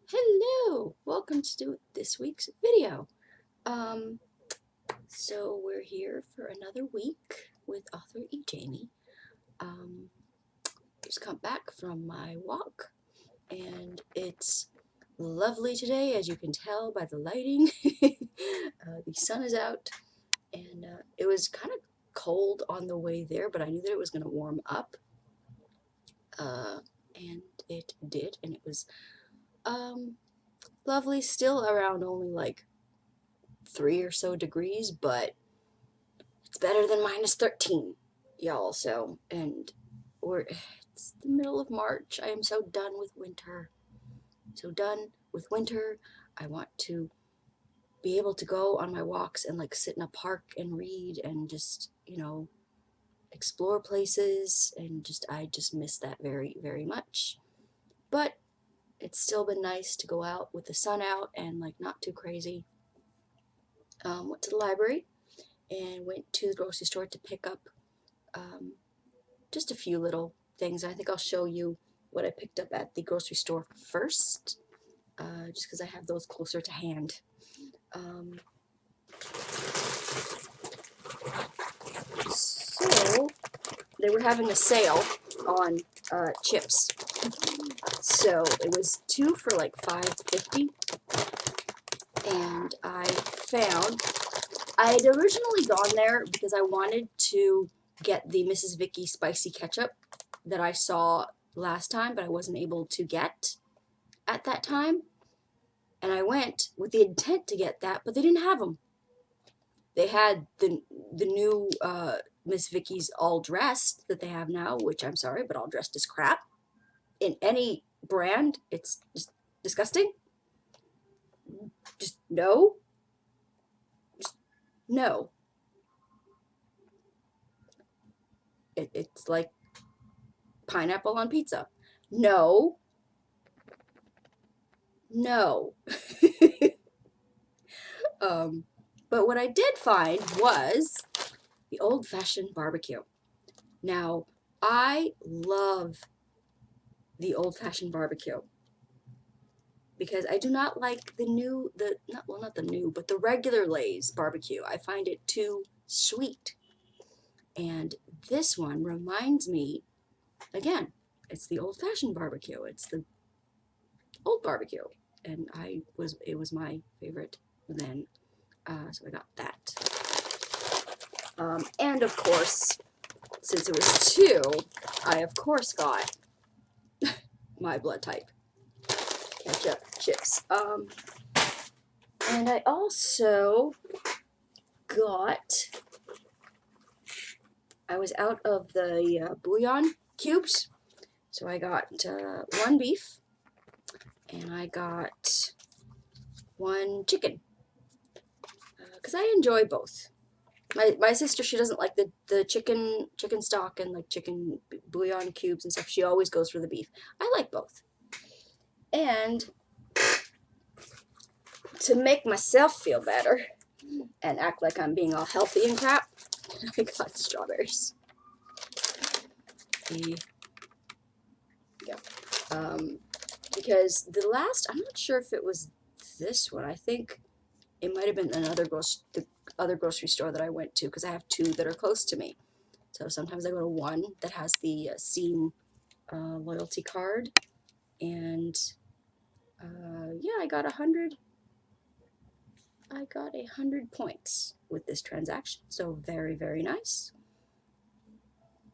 Hello! Welcome to this week's video. Um, so we're here for another week with author E. Jamie. Just come back from my walk, and it's lovely today, as you can tell by the lighting. The sun is out, and it was kind of cold on the way there, but I knew that it was going to warm up, and it did, and it was lovely, still around only like 3 or so degrees, but it's better than -13, y'all. So, and it's the middle of March. I am so done with winter. So done with winter. I want to be able to go on my walks and like sit in a park and read and just, explore places, and I just miss that very, very much. But it's still been nice to go out with the sun out and like not too crazy. Went to the library and went to the grocery store to pick up just a few little things. I think I'll show you what I picked up at the grocery store first, just because I have those closer to hand. So they were having a sale on chips. So it was 2 for like $5.50, and I had originally gone there because I wanted to get the Mrs. Vicky spicy ketchup that I saw last time, but I wasn't able to get at that time. And I went with the intent to get that, but they didn't have them. They had the new Miss Vicky's All Dressed that they have now, which I'm sorry, but All Dressed is crap. In any brand, it's just disgusting. Just no. Just no. It's like pineapple on pizza. No. No. But what I did find was the old-fashioned barbecue. Now, I love the old-fashioned barbecue because I do not like not the new, but the regular Lay's barbecue. I find it too sweet. And this one reminds me, again, it's the old-fashioned barbecue. It's the old barbecue. And it was my favorite then. So I got that. And of course, since it was 2, I of course got my blood type ketchup chips. And I also I was out of the bouillon cubes, so I got 1 beef, and I got 1 chicken, because I enjoy both. My sister, she doesn't like the chicken stock and like chicken bouillon cubes and stuff. She always goes for the beef. I like both. And to make myself feel better and act like I'm being all healthy and crap, I got strawberries. Yeah. Because the last, I'm not sure if it was this one. I think it might have been the other grocery store that I went to, because I have 2 that are close to me. So sometimes I go to one that has the Scene loyalty card, and yeah, I got 100 points with this transaction. So very, very nice.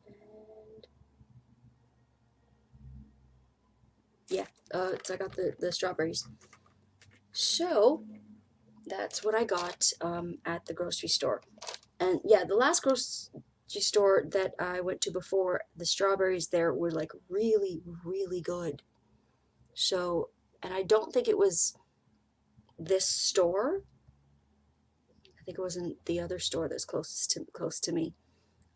And yeah, so I got the strawberries. So that's what I got at the grocery store. And yeah, the last grocery store that I went to before, the strawberries there were like really, really good. So, and I don't think it was this store. I think it was in the other store that's close to me.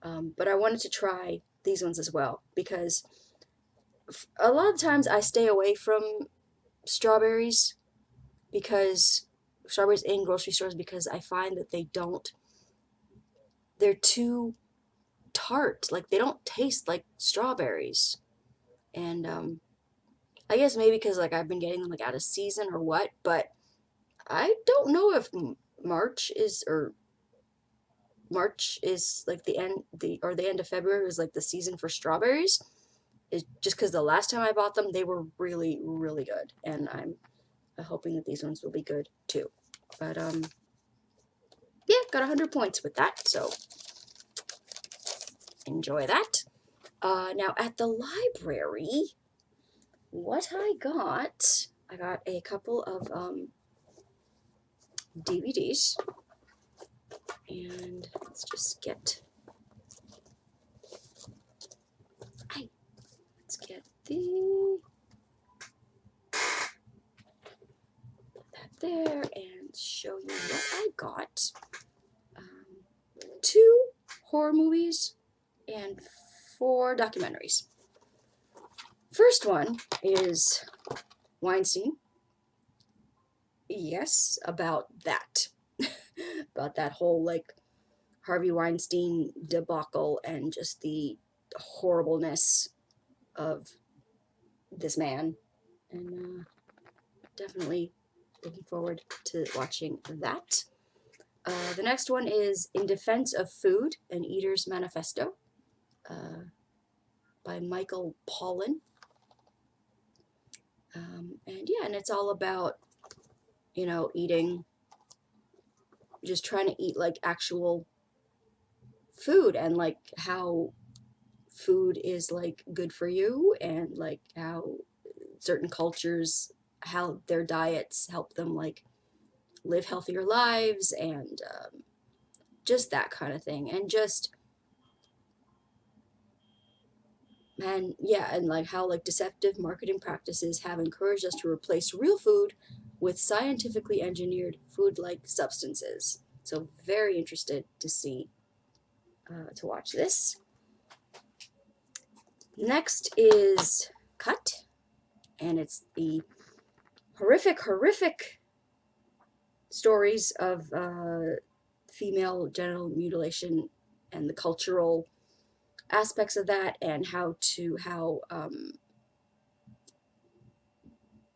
But I wanted to try these ones as well, because a lot of times I stay away from strawberries in grocery stores, because I find that they're too tart. Like, they don't taste like strawberries. And I guess maybe because like I've been getting them like out of season or what, but I don't know if March is or March is like the end of February is like the season for strawberries. It's just because the last time I bought them, they were really, really good, and I'm hoping that these ones will be good too. But yeah, got 100 points with that, so enjoy that. Now at the library, what I got a couple of DVDs, and let's just get the that there and show you what I got. 2 horror movies and 4 documentaries. First one is Weinstein. Yes, about that. About that whole like Harvey Weinstein debacle and just the horribleness of this man. And definitely looking forward to watching that. The next one is In Defense of Food, An Eater's Manifesto by Michael Pollan. And yeah, and it's all about, eating, just trying to eat like actual food and like how food is like good for you and like how certain cultures, how their diets help them like live healthier lives and just that kind of thing. And just, and yeah, and like how like deceptive marketing practices have encouraged us to replace real food with scientifically engineered food-like substances. So very interested to see, to watch this. Next is Cut, and it's the horrific stories of female genital mutilation and the cultural aspects of that, and how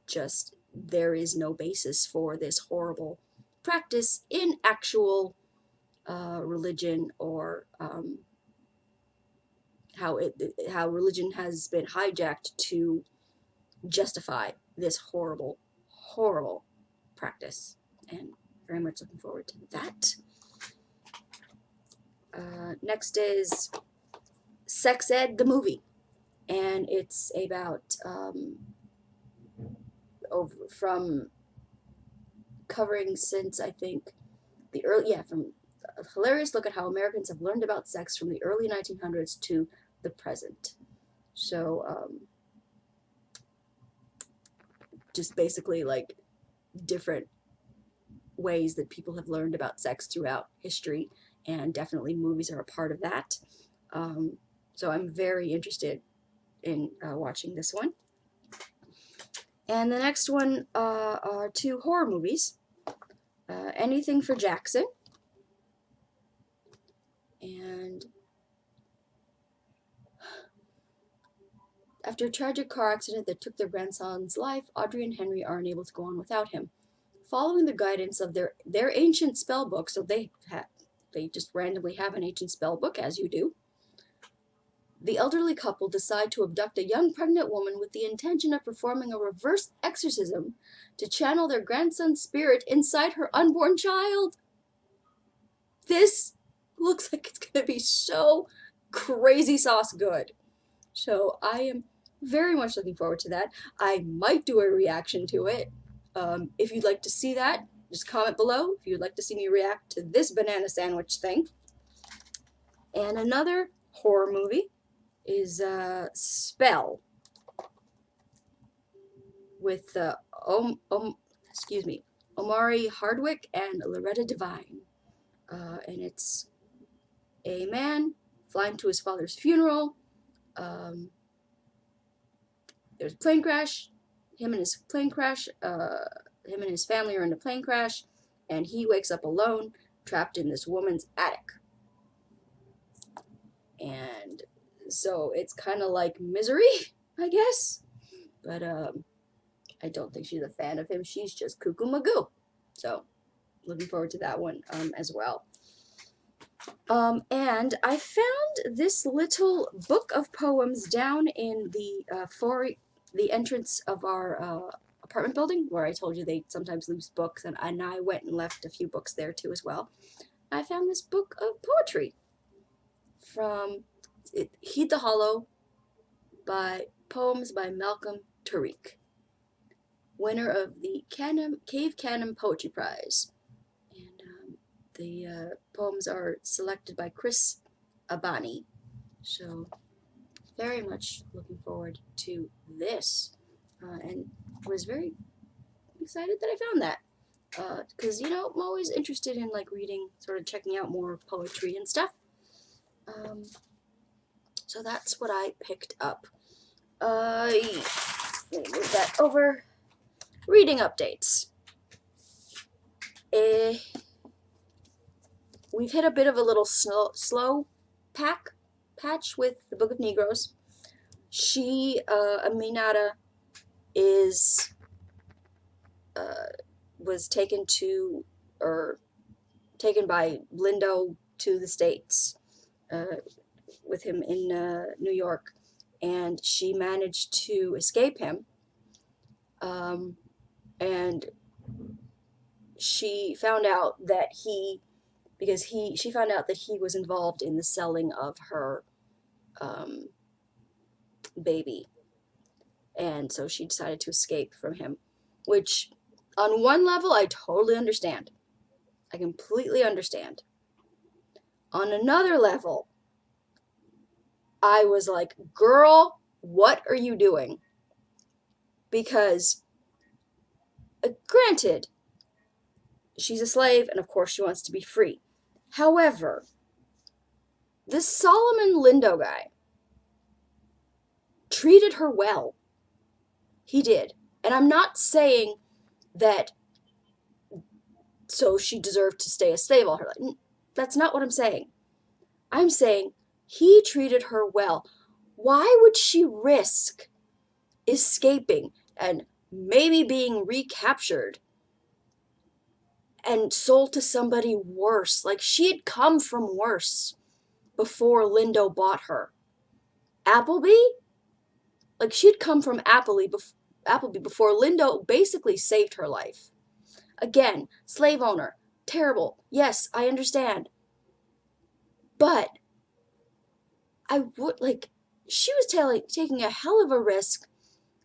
just there is no basis for this horrible practice in actual religion, or how religion has been hijacked to justify this horrible practice, and very much looking forward to that. Next is Sex Ed the movie, and it's about from covering since I think from a hilarious look at how Americans have learned about sex from the early 1900s to the present. So just basically like different ways that people have learned about sex throughout history, and definitely movies are a part of that. So I'm very interested in watching this one. And the next one are 2 horror movies. Anything for Jackson. And after a tragic car accident that took their grandson's life, Audrey and Henry are unable to go on without him. Following the guidance of their ancient spell book, so they just randomly have an ancient spell book, as you do, the elderly couple decide to abduct a young pregnant woman with the intention of performing a reverse exorcism to channel their grandson's spirit inside her unborn child. This looks like it's going to be so crazy sauce good. So I am very much looking forward to that. I might do a reaction to it. If you'd like to see that, just comment below if you'd like to see me react to this banana sandwich thing. And another horror movie is Spell with Omari Hardwick and Loretta Devine. And it's a man flying to his father's funeral. There's a plane crash. Him and his family are in a plane crash, and he wakes up alone, trapped in this woman's attic. And so it's kind of like Misery, I guess. But I don't think she's a fan of him. She's just cuckoo magoo. So, looking forward to that one as well. And I found this little book of poems down in the entrance of our apartment building, where I told you they sometimes lose books, and I went and left a few books there too as well. I found this book of poetry from Heed the Hollow by Poems by Malcolm Tariq, winner of the Cave Canem Poetry Prize. And the poems are selected by Chris Abani. So, very much looking forward to this. And was very excited that I found that. Because, I'm always interested in, like, reading, sort of checking out more poetry and stuff. So that's what I picked up. Let me move that over. Reading updates. We've hit a bit of a little slow patch with the Book of Negroes. She, Aminata, was taken by Lindo to the States with him in New York, and she managed to escape him. And she found out that she found out that he was involved in the selling of her baby, and so she decided to escape from him, which on one level I totally understand. I completely understand. On another level, I was like, girl, what are you doing? Because granted, she's a slave, and of course she wants to be free. However, this Solomon Lindo guy treated her well. He did. And I'm not saying that so she deserved to stay a slave all her life. That's not what I'm saying. I'm saying he treated her well. Why would she risk escaping and maybe being recaptured and sold to somebody worse? Like, she had come from worse before Lindo bought her. Appleby? Like, she had come from Appleby before Lindo basically saved her life. Again, slave owner, terrible. Yes, I understand. But I would, she was taking a hell of a risk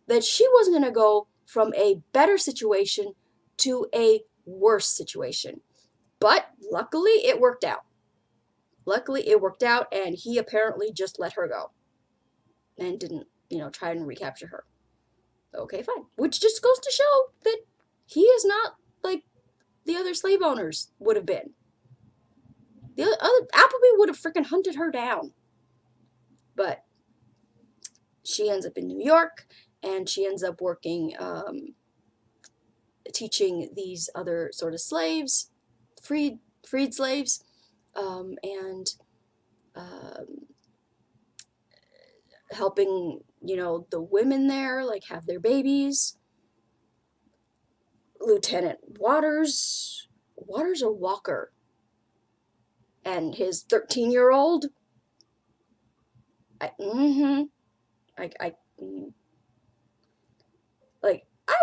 that she wasn't going to go from a better situation to a worse situation. But luckily, it worked out. And he apparently just let her go and didn't, try and recapture her. Okay, fine. Which just goes to show that he is not like the other slave owners would have been. The other Appleby would have freaking hunted her down. But she ends up in New York, and she ends up working, teaching these other sort of slaves, freed slaves, and helping, the women there, have their babies. Lieutenant Waters or Walker, and his 13-year-old. I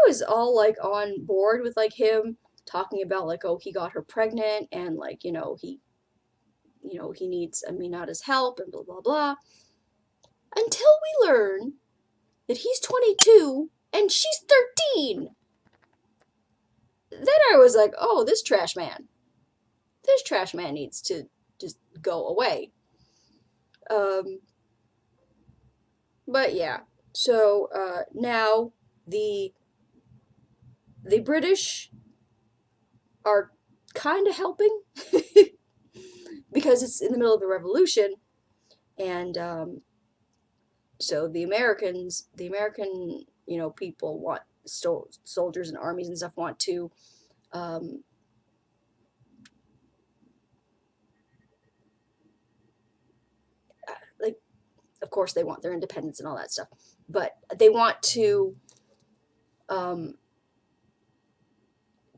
was all on board with him talking about oh, he got her pregnant, and he needs Aminata's help and blah blah blah, until we learn that he's 22 and she's 13. Then I was like, oh, this trash man needs to just go away. But yeah, so now the British are kind of helping because it's in the middle of the revolution, and so the American people want soldiers and armies and stuff want to of course they want their independence and all that stuff, but they want to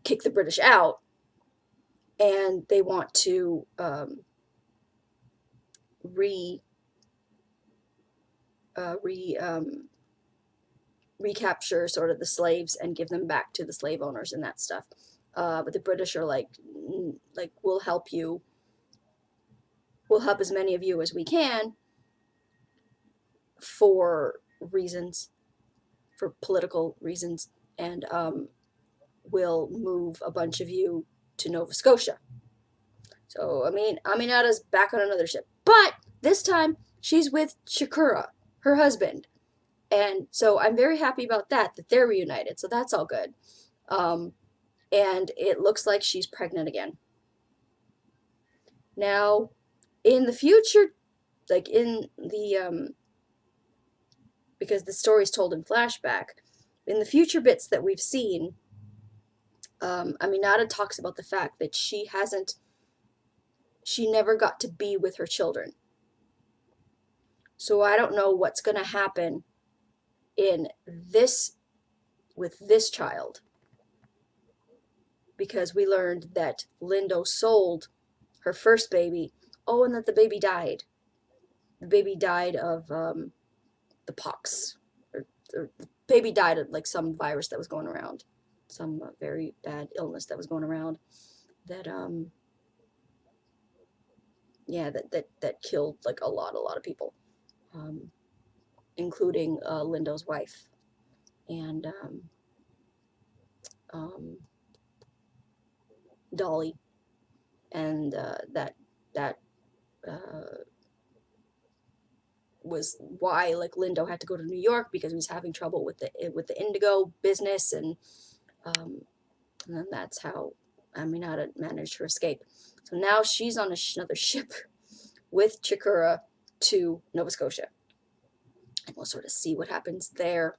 kick the British out, and they want to recapture sort of the slaves and give them back to the slave owners and that stuff. But the British are like, we'll help you. We'll help as many of you as we can for reasons, for political reasons, and we'll move a bunch of you to Nova Scotia. So, Aminata's back on another ship. But this time, she's with Shakura, her husband. And so I'm very happy about that they're reunited. So that's all good. And it looks like she's pregnant again. Now, in the future, like in the, because the story's told in flashback, in the future bits that we've seen, Aminata talks about the fact that she never got to be with her children. So I don't know what's going to happen with this child, because we learned that Lindo sold her first baby. Oh, and that the baby died. The baby died of the pox, or the baby died of like some virus that was going around, some very bad illness that was going around. That that killed like a lot of people, including Lindo's wife and Dolly, and that was why like Lindo had to go to New York, because he was having trouble with the indigo business, and then that's how Aminata managed her escape. So now she's on another ship with Chikura to Nova Scotia, and we'll sort of see what happens there.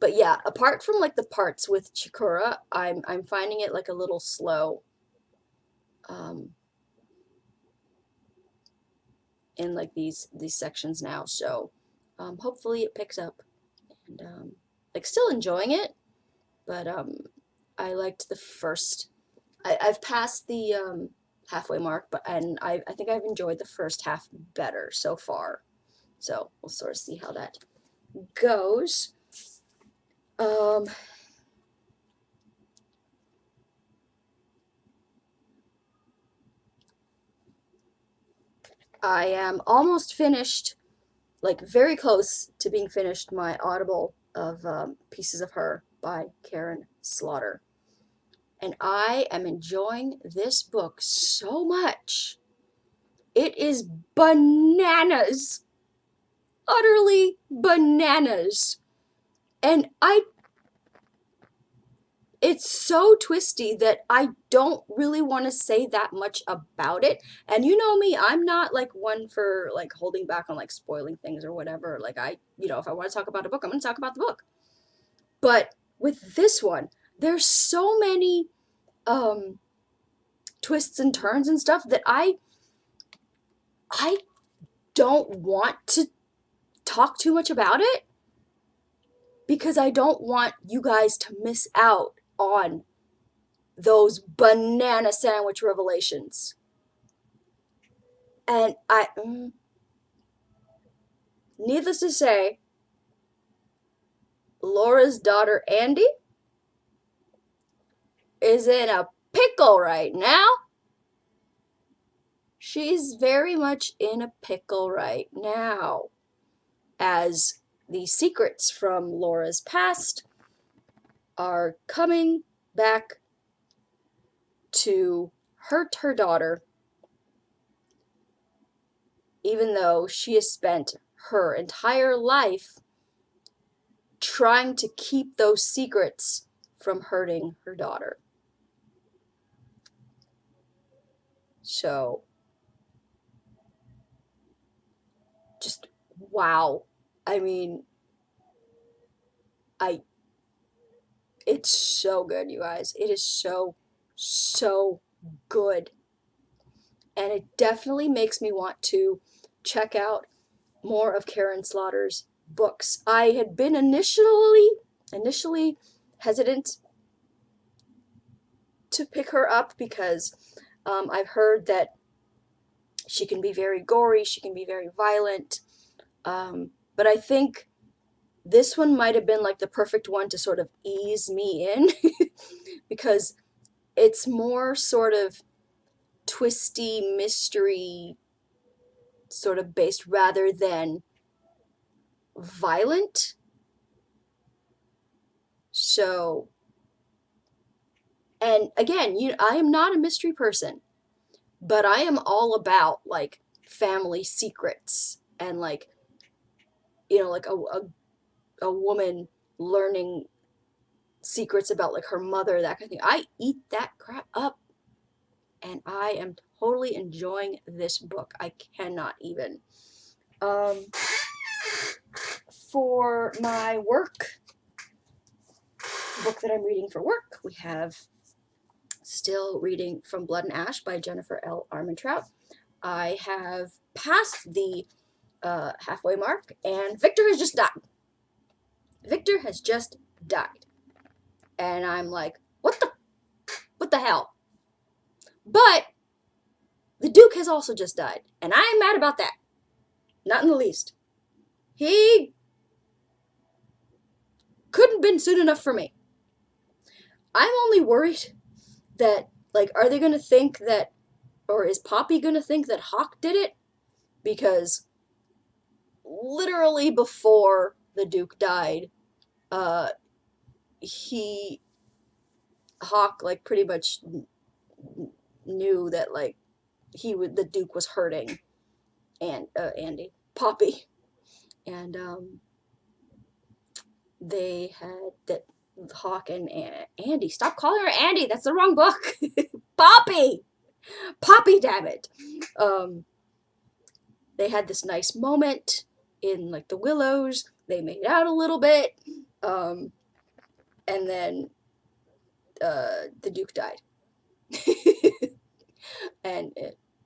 But yeah, apart from like the parts with Chikura, I'm finding it like a little slow. In like these sections now, so hopefully it picks up, and like still enjoying it, but I liked the first. I've passed the halfway mark, but I think I've enjoyed the first half better so far. So we'll sort of see how that goes. I am almost finished, like very close to being finished, my Audible of Pieces of Her by Karen Slaughter. And I am enjoying this book so much. It is bananas. Utterly bananas. And it's so twisty that I don't really want to say that much about it. And you know me, I'm not like one for like holding back on like spoiling things or whatever. Like if I want to talk about a book, I'm going to talk about the book. But with this one, there's so many twists and turns and stuff that I don't want to talk too much about it, because I don't want you guys to miss out on those banana sandwich revelations. And needless to say, Laura's daughter Andy is in a pickle right now. She's very much in a pickle right now, as the secrets from Laura's past are coming back to hurt her daughter, even though she has spent her entire life trying to keep those secrets from hurting her daughter. So, just wow. I mean, it's so good, you guys. It is so good. And it definitely makes me want to check out more of Karen Slaughter's books. I had been initially initially hesitant to pick her up because I've heard that she can be very gory, she can be very violent, but I think this one might have been like the perfect one to sort of ease me in because it's more sort of twisty mystery sort of based rather than violent. So, and again, I am not a mystery person, but I am all about like family secrets and like, like a woman learning secrets about like her mother, that kind of thing. I eat that crap up, and I am totally enjoying this book. I cannot even. For my work, book that I'm reading for work, we have still reading From Blood and Ash by Jennifer L. Armentrout. I have passed the halfway mark, and Victor has just died. Victor has just died. And I'm like, what the hell? But the Duke has also just died, and I am mad about that. Not in the least. He couldn't been soon enough for me. I'm only worried that, like, are they going to think that, or is Poppy going to think that Hawke did it? Because literally before the Duke died, Hawke, like, pretty much knew that, like, the Duke was hurting Poppy. And, they had that Hawke and Andy. Stop calling her Andy. That's the wrong book. Poppy, damn it. They had this nice moment in like the Willows. They made out a little bit, and then the Duke died. And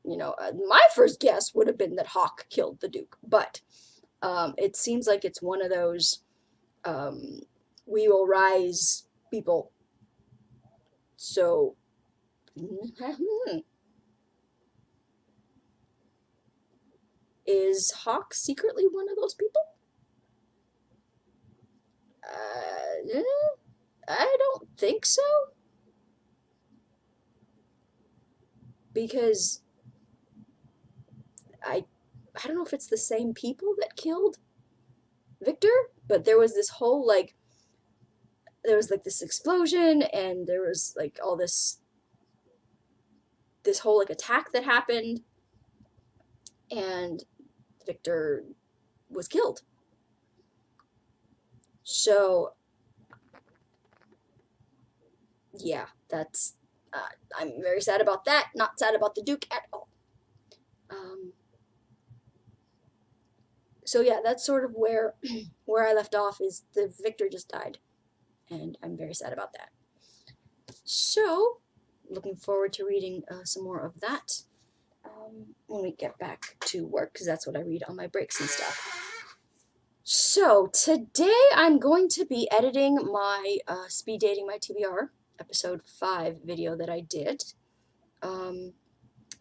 my first guess would have been that Hawke killed the Duke, but it seems like it's one of those we will rise people. So is Hawke secretly one of those people? I don't think so. Because I don't know if it's the same people that killed Victor, but there was this whole there was like this explosion, and there was like all this whole like attack that happened, and Victor was killed. So yeah, that's I'm very sad about that. Not sad about the Duke at all. So yeah, that's sort of where I left off, is the Victor just died, and I'm very sad about that. So looking forward to reading some more of that when we get back to work, because that's what I read on my breaks and stuff. So today I'm going to be editing my Speed Dating My TBR episode 5 video that I did. I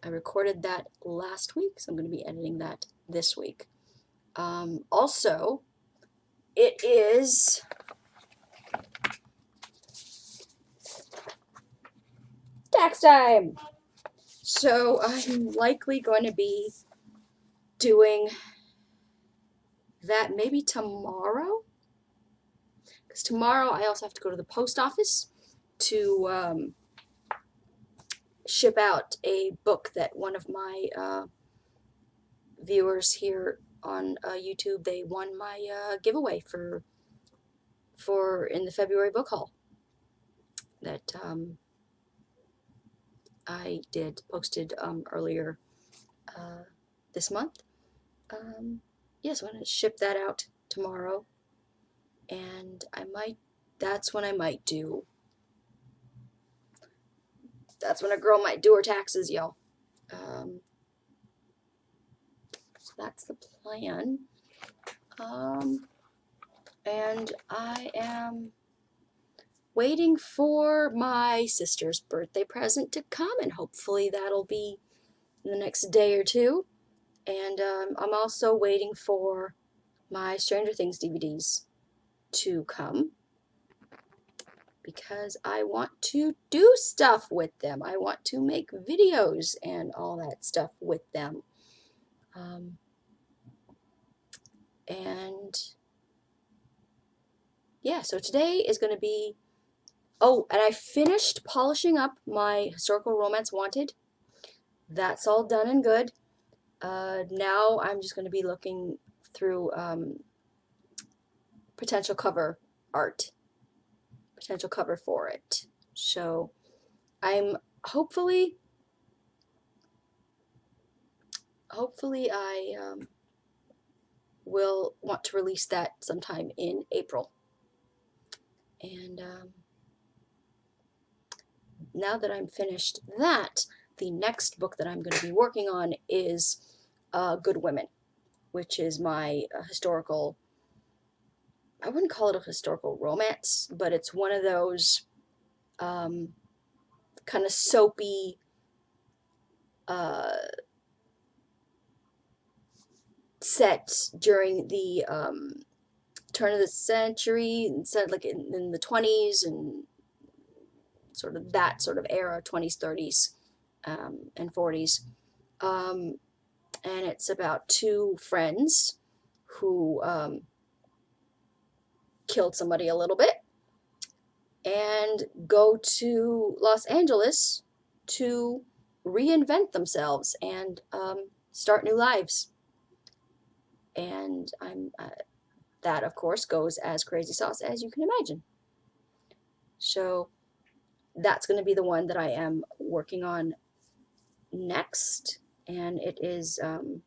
recorded that last week, so I'm going to be editing that this week. Also, it is tax time! So I'm likely going to be doing that maybe tomorrow. Because tomorrow I also have to go to the post office to ship out a book that one of my viewers here on YouTube, they won my giveaway for in the February book haul that I posted earlier this month. Yes, I'm going to ship that out tomorrow, and that's when a girl might do her taxes, y'all. So that's the plan. And I am waiting for my sister's birthday present to come, and hopefully that'll be in the next day or two. And I'm also waiting for my Stranger Things DVDs to come because I want to do stuff with them. I want to make videos and all that stuff with them. And yeah, so today is going to be, oh, and I finished polishing up my Historical Romance Wanted. That's all done and good. Now I'm just going to be looking through potential cover art, potential cover for it. So I'm hopefully I will want to release that sometime in April. And now that I'm finished that, the next book that I'm going to be working on is Good Women, which is my historical, I wouldn't call it a historical romance, but it's one of those kind of soapy, set during the turn of the century, set like in the 20s and sort of that sort of era, 20s, 30s, and 40s. And it's about two friends who killed somebody a little bit and go to Los Angeles to reinvent themselves and start new lives. And that, of course, goes as crazy sauce as you can imagine. So that's going to be the one that I am working on next, and it is an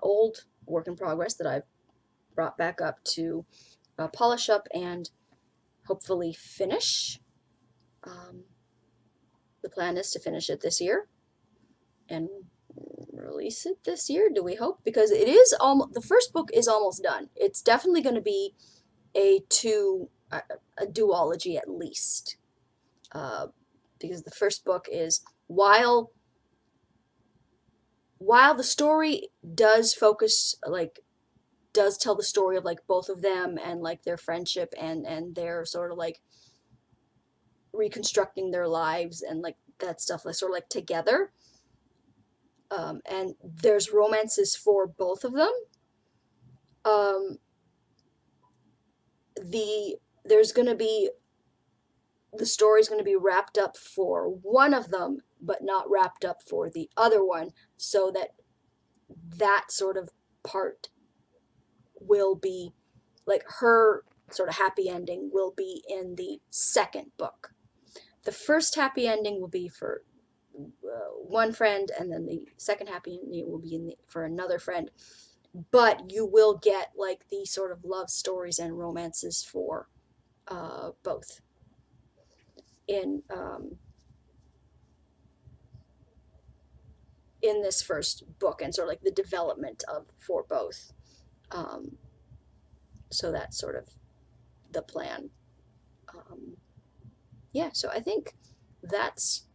old work in progress that I've brought back up to polish up and hopefully finish. The plan is to finish it this year and release it this year, do we hope? Because it is almost, the first book is almost done. It's definitely going to be a duology at least, because the first book is, while the story does focus, like, does tell the story of like both of them and like their friendship and their sort of like reconstructing their lives and like that stuff, like sort of like together, and there's romances for both of them. There's going to be, the story's going to be wrapped up for one of them but not wrapped up for the other one, so that sort of part will be, like, her sort of happy ending will be in the second book. The first happy ending will be for one friend, and then the second happy ending will be for another friend. But you will get like the sort of love stories and romances for both in this first book, and sort of like the development of for both. So that's sort of the plan. Yeah, so I think that's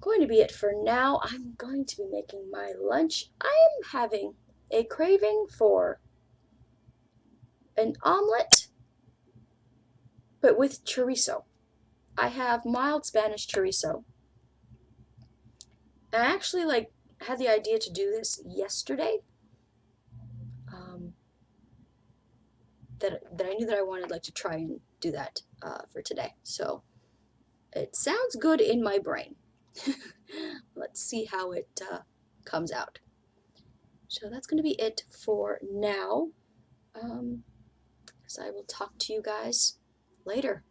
going to be it for now. I'm going to be making my lunch. I am having a craving for an omelet, but with chorizo. I have mild Spanish chorizo. And I actually had the idea to do this yesterday. That I knew that I wanted to try and do that for today. So it sounds good in my brain. Let's see how it comes out. So that's going to be it for now. So I will talk to you guys later.